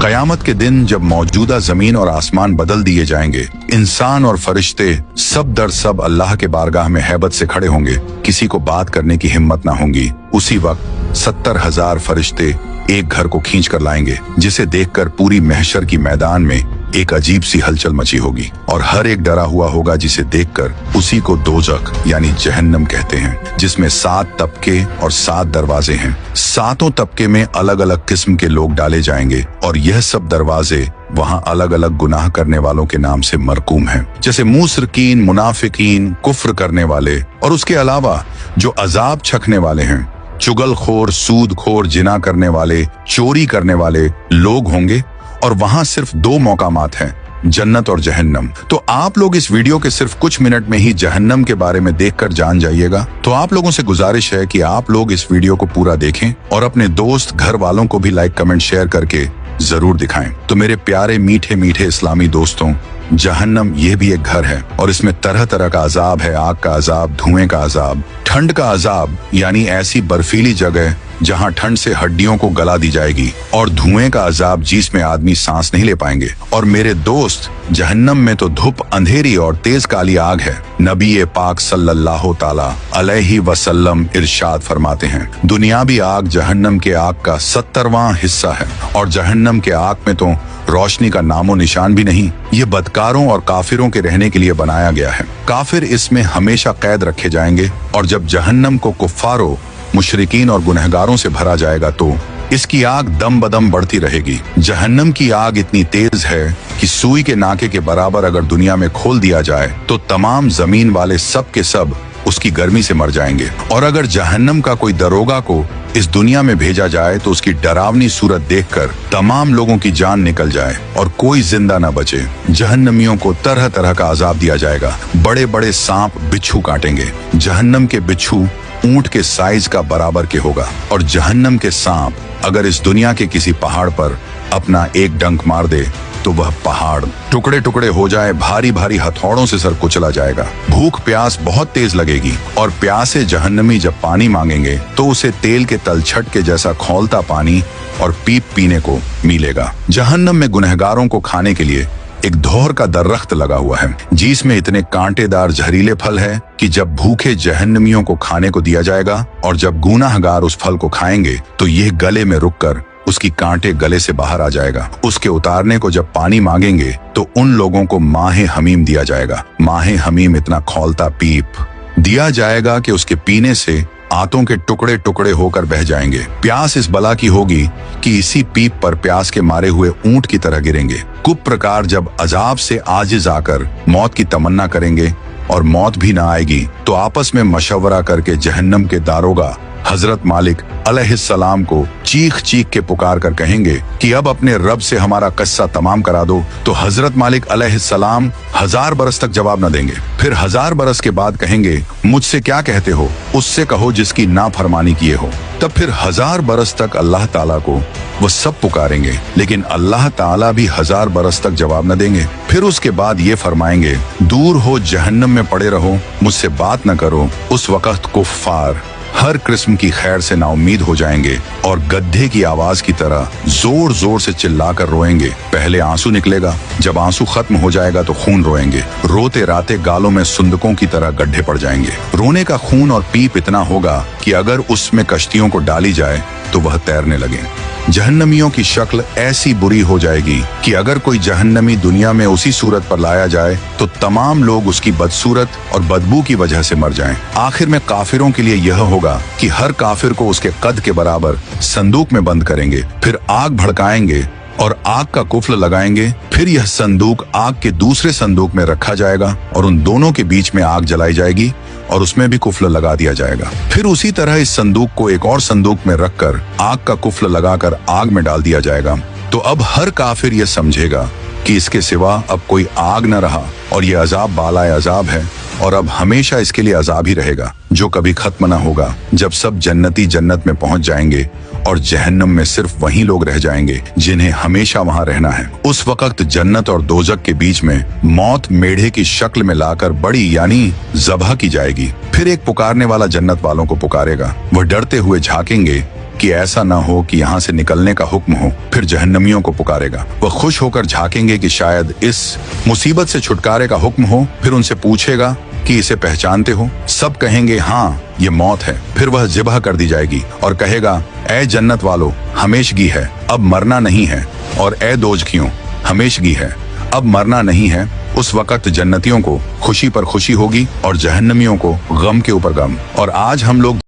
कयामत के दिन जब मौजूदा जमीन और आसमान बदल दिए जाएंगे, इंसान और फरिश्ते सब दर सब अल्लाह के बारगाह में हैबत से खड़े होंगे, किसी को बात करने की हिम्मत ना होगी। उसी वक्त 70,000 फरिश्ते एक घर को खींच कर लाएंगे, जिसे देखकर पूरी महशर की मैदान में एक अजीब सी हलचल मची होगी और हर एक डरा हुआ होगा, जिसे देखकर उसी को दोजख यानी जहन्नम कहते हैं, जिसमें 7 तबके और 7 दरवाजे हैं। 7 तबके में अलग अलग किस्म के लोग डाले जाएंगे और यह सब दरवाजे वहाँ अलग अलग गुनाह करने वालों के नाम से मरकूम हैं, जैसे मुसरकीन, मुनाफिकीन, कुफ्र करने वाले और उसके अलावा जो अजाब छकने वाले हैं, चुगलखोर, सूदखोर, जिना करने वाले, चोरी करने वाले लोग होंगे। और वहां सिर्फ 2 मौकामात हैं, जन्नत और जहन्नम। तो आप लोग इस वीडियो के सिर्फ कुछ मिनट में ही जहन्नम के बारे में देखकर जान जाइएगा। तो आप लोगों से गुजारिश है कि आप लोग इस वीडियो को पूरा देखें और अपने दोस्त, घर वालों को भी लाइक, कमेंट, शेयर करके जरूर दिखाएं। तो मेरे प्यारे मीठे मीठे इस्लामी दोस्तों, जहन्नम ये भी एक घर है और इसमें तरह तरह का अजाब है। आग का अजाब, धुएं का अजाब, ठंड का अजाब यानी ऐसी बर्फीली जगह जहां ठंड से हड्डियों को गला दी जाएगी, और धुएं का अजाब जिसमें आदमी सांस नहीं ले पाएंगे। और मेरे दोस्त, जहन्नम में तो धूप, अंधेरी और तेज काली आग है। नबी पाक सल्लल्लाहु ताला अलैहि वसल्लम इरशाद फरमाते हैं, दुनियावी आग जहन्नम के आग का 70वां हिस्सा है और जहन्नम के आग में तो रोशनी का नामो निशान भी नहीं। ये बदकारों और काफिरों के रहने के लिए बनाया गया है। काफिर इसमें हमेशा कैद रखे जाएंगे और जब जहन्नम को कुफ्फारों, मुशरिकीन और गुनहगारों से भरा जाएगा तो इसकी आग दम बदम बढ़ती रहेगी। जहन्नम की आग इतनी तेज है कि सुई के नाके के बराबर अगर दुनिया में खोल दिया जाए तो तमाम जमीन वाले सब के सब उसकी गर्मी से मर जाएंगे। और अगर जहन्नम का कोई दरोगा को इस दुनिया में भेजा जाए तो उसकी डरावनी सूरत देखकर तमाम लोगों की जान निकल जाए और कोई जिंदा न बचे। जहन्नमियों को तरह तरह का अजाब दिया जाएगा। बड़े बड़े सांप बिच्छू काटेंगे। जहन्नम के बिच्छू ऊंट के साइज का बराबर के होगा और जहन्नम के सांप अगर इस दुनिया के किसी पहाड़ पर अपना एक डंक मार दे तो वह पहाड़ टुकड़े टुकड़े हो जाए, भारी भारी हथौड़ों से सर कुचला जाएगा। भूख प्यास बहुत तेज लगेगी और प्यासे जहन्नमी जब पानी मांगेंगे तो उसे तेल के तलछट के जैसा खौलता पानी और पीप पीने को मिलेगा। जहन्नम में गुनहगारों को खाने के लिए एक धौर का दरख्त लगा हुआ है, जिसमें इतने कांटेदार जहरीले फल है कि जब भूखे जहन्नमियों को खाने को दिया जाएगा और जब गुनाहगार उस फल को खाएंगे तो यह गले में रुककर उसकी कांटे गले से बाहर आ जाएगा। उसके उतारने को जब पानी मांगेंगे तो उन लोगों को माहे हमीम दिया जाएगा। माहे हमीम इतना खौलता पीप दिया जाएगा कि उसके पीने से आंतों के टुकड़े टुकड़े होकर बह जाएंगे। प्यास इस बला की होगी कि इसी पीप पर प्यास के मारे हुए ऊंट की तरह गिरेंगे। कुप प्रकार जब अजाब से आजिज आकर मौत की तमन्ना करेंगे और मौत भी ना आएगी तो आपस में मशवरा करके जहन्नम के दारोगा हजरत मालिक अलैहिस्सलाम को चीख चीख के पुकार कर कहेंगे कि अब अपने रब से हमारा किस्सा तमाम करा दो। तो हजरत मालिक अलैहिस्सलाम 1000 बरस तक जवाब न देंगे। फिर 1000 बरस के बाद कहेंगे, मुझसे क्या कहते हो? उससे कहो जिसकी नाफरमानी किए हो। तब फिर 1000 बरस तक अल्लाह ताला को वो सब पुकारेंगे, लेकिन अल्लाह ताला भी 1000 बरस तक जवाब न देंगे। फिर उसके बाद ये फरमाएंगे, दूर हो, जहन्नम में पड़े रहो, मुझसे बात न करो। उस वक्त कुफ्फार हर किस्म की खैर से नाउम्मीद हो जाएंगे और गड्ढे की आवाज की तरह जोर जोर से चिल्लाकर रोएंगे। पहले आंसू निकलेगा, जब आंसू खत्म हो जाएगा तो खून रोएंगे। रोते राते गालों में सुंदकों की तरह गड्ढे पड़ जाएंगे। रोने का खून और पीप इतना होगा कि अगर उसमें कश्तियों को डाली जाए तो वह तैरने लगे। जहन्नमियों की शक्ल ऐसी बुरी हो जाएगी कि अगर कोई जहन्नमी दुनिया में उसी सूरत पर लाया जाए तो तमाम लोग उसकी बदसूरत और बदबू की वजह से मर जाएं। आखिर में काफिरों के लिए यह होगा कि हर काफिर को उसके कद के बराबर संदूक में बंद करेंगे, फिर आग भड़काएंगे और आग का कुफल लगाएंगे। फिर यह संदूक आग के दूसरे संदूक में रखा जाएगा और उन दोनों के बीच में आग जलाई जाएगी और उसमें भी कुफल लगा दिया जाएगा। फिर उसी तरह इस संदूक को एक और संदूक में रखकर आग का कुफल लगाकर आग में डाल दिया जाएगा। तो अब हर काफिर यह समझेगा कि इसके सिवा अब कोई आग न रहा और ये अजाब बालाए अजाब है और अब हमेशा इसके लिए अजाब ही रहेगा, जो कभी खत्म न होगा। जब सब जन्नती जन्नत में पहुंच जाएंगे और जहन्नम में सिर्फ वही लोग रह जाएंगे जिन्हें हमेशा वहां रहना है। उस वक्त जन्नत और दोजक के बीच में मौत मेढ़े की शक्ल में लाकर बड़ी यानी ज़बह की जाएगी। फिर एक पुकारने वाला जन्नत वालों को पुकारेगा। वह डरते हुए झांकेंगे कि ऐसा न हो कि यहाँ से निकलने का हुक्म हो। फिर जहन्नमियों को पुकारेगा। वह खुश होकर झांकेंगे कि शायद इस मुसीबत से छुटकारे का हुक्म हो। फिर उनसे पूछेगा कि इसे पहचानते हो? सब कहेंगे हाँ, ये मौत है। फिर वह ज़िबह कर दी जाएगी और कहेगा, ऐ जन्नत वालों, हमेशगी है, अब मरना नहीं है। और ऐ दोजखियों, हमेशगी है, अब मरना नहीं है। उस वक्त जन्नतियों को खुशी पर खुशी होगी और जहन्नमियों को गम के ऊपर गम। और आज हम लोग